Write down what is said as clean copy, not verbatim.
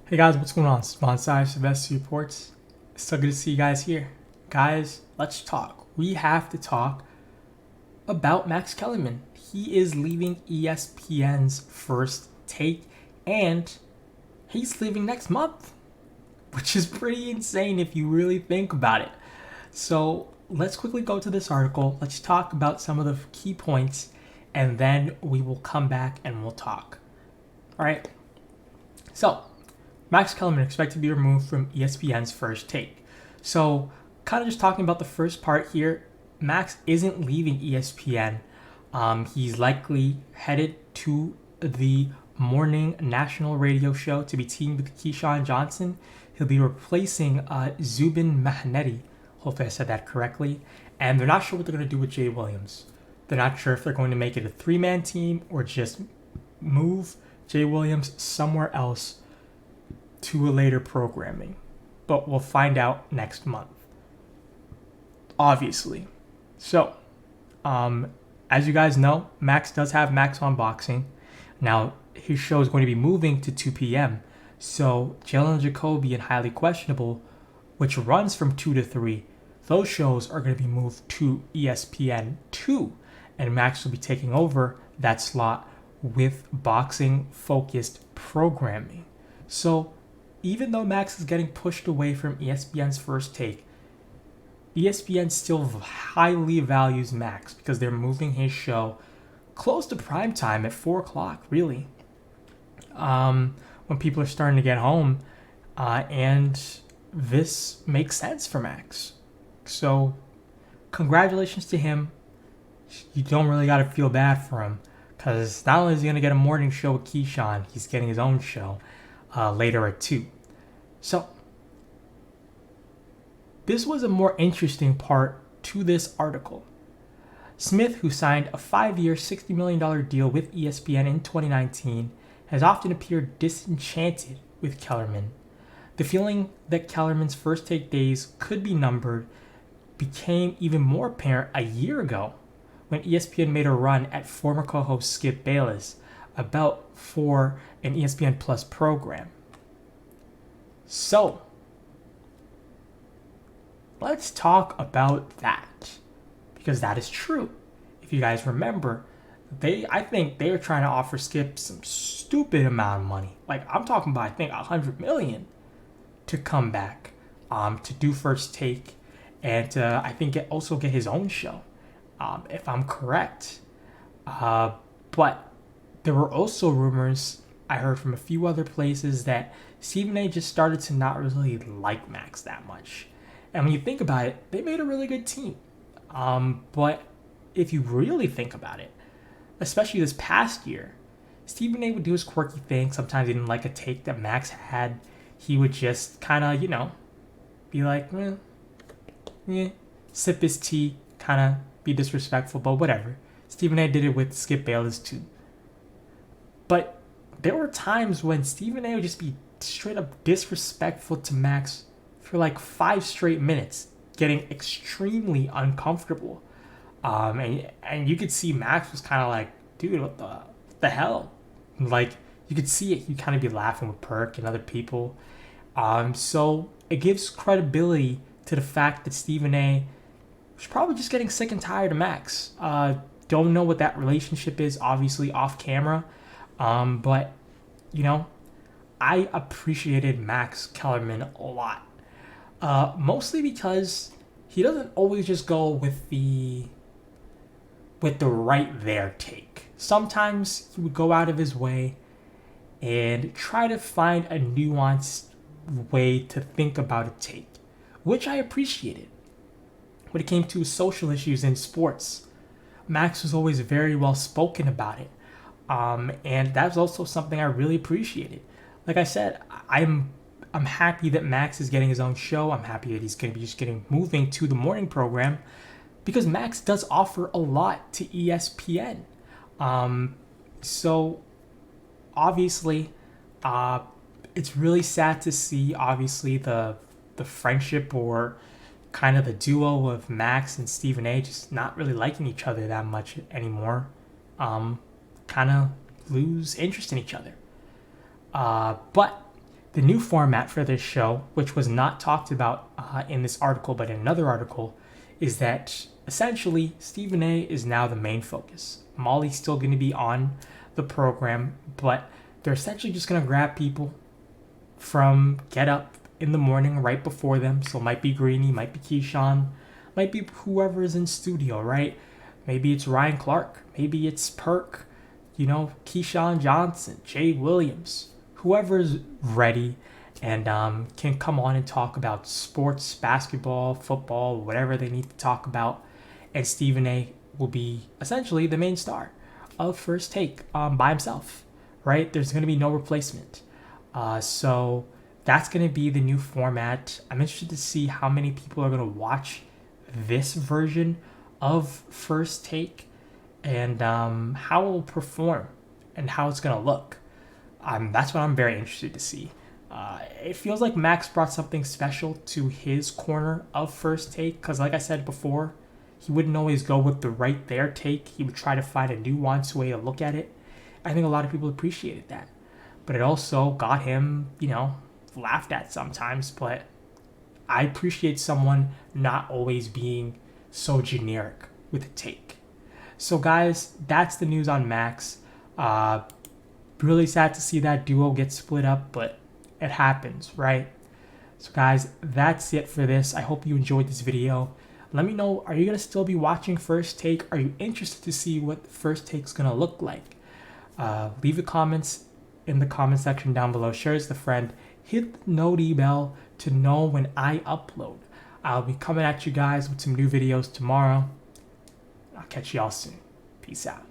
Hey guys, what's going on? Sponsor Sylvester Reports. It's so good to see you guys here. Guys, let's talk. We have to talk about Max Kellerman. He is leaving ESPN's First Take, and he's leaving next month, which is pretty insane if you really think about it. So let's quickly go to this article. Let's talk about some of the key points, and then we will come back and we'll talk. All right. So Max Kellerman expected to be removed from ESPN's First Take. So, kind of just talking about the first part here, Max isn't leaving ESPN. He's likely headed to the morning national radio show to be teamed with Keyshawn Johnson. He'll be replacing Zubin Mehmeti. Hopefully I said that correctly. And they're not sure what they're going to do with Jay Williams. They're not sure if they're going to make it a three-man team or just move Jay Williams somewhere else to a later programming, but we'll find out next month, obviously. So, as you guys know, Max does have Max on Boxing. Now, his show is going to be moving to 2 p.m., so Jalen Jacoby and Highly Questionable, which runs from 2 to 3, those shows are going to be moved to ESPN 2, and Max will be taking over that slot with boxing-focused programming. So, even though Max is getting pushed away from ESPN's First Take, ESPN still highly values Max because they're moving his show close to prime time at 4 o'clock, really, when people are starting to get home. And this makes sense for Max. So, congratulations to him. You don't really got to feel bad for him because not only is he going to get a morning show with Keyshawn, he's getting his own show later at 2. So, this was a more interesting part to this article. Smith, who signed a 5-year, $60 million deal with ESPN in 2019, has often appeared disenchanted with Kellerman. The feeling that Kellerman's First Take days could be numbered became even more apparent a year ago when ESPN made a run at former co-host Skip Bayless for an ESPN Plus program. So, let's talk about that, because that is true. If you guys remember, I think they were trying to offer Skip some stupid amount of money. Like, I'm talking about, I think, $100 million to come back, to do First Take, and to, I think, also get his own show, if I'm correct. But there were also rumors I heard from a few other places that Stephen A just started to not really like Max that much. And when you think about it, they made a really good team. But if you really think about it, especially this past year, Stephen A would do his quirky thing. Sometimes he didn't like a take that Max had. He would just kind of, be like, sip his tea, kind of be disrespectful, but whatever. Stephen A did it with Skip Bayless too. But there were times when Stephen A would just be straight up disrespectful to Max for like 5 straight minutes, getting extremely uncomfortable. And you could see Max was kind of like, dude, what the hell? Like, you could see it. He'd kind of be laughing with Perk and other people. So it gives credibility to the fact that Stephen A was probably just getting sick and tired of Max. Don't know what that relationship is, obviously, off camera. But, I appreciated Max Kellerman a lot. Mostly because he doesn't always just go with the right there take. Sometimes he would go out of his way and try to find a nuanced way to think about a take, which I appreciated. When it came to social issues in sports, Max was always very well spoken about it. And that's also something I really appreciated. Like I said, I'm happy that Max is getting his own show. I'm happy that he's going to be just moving to the morning program, because Max does offer a lot to ESPN. So obviously, it's really sad to see, obviously, the friendship, or kind of the duo of Max and Stephen A just not really liking each other that much anymore. Kind of lose interest in each other. But The new format for this show, which was not talked about in this article but in another article, is that essentially Stephen A is now the main focus. Molly's still going to be on the program, but they're essentially just going to grab people from Get Up in the morning right before them. So it might be Greeny, might be Keyshawn, might be whoever is in studio, right? Maybe it's Ryan Clark, maybe it's Perk, Keyshawn Johnson, Jay Williams, whoever's ready and can come on and talk about sports, basketball, football, whatever they need to talk about. And Stephen A will be essentially the main star of First Take by himself, right? There's going to be no replacement. So that's going to be the new format. I'm interested to see how many people are going to watch this version of First Take and how it will perform and how it's going to look. That's what I'm very interested to see. It feels like Max brought something special to his corner of First Take because, like I said before, he wouldn't always go with the right there take. He would try to find a nuanced way to look at it. I think a lot of people appreciated that. But it also got him, laughed at sometimes. But I appreciate someone not always being so generic with a take. So, guys, that's the news on Max. Really sad to see that duo get split up, but it happens, right? So, guys, that's it for this. I hope you enjoyed this video. Let me know, are you going to still be watching First Take? Are you interested to see what First Take's going to look like? Leave the comments in the comment section down below. Share it with a friend. Hit the noti bell to know when I upload. I'll be coming at you guys with some new videos tomorrow. I'll catch y'all soon. Peace out.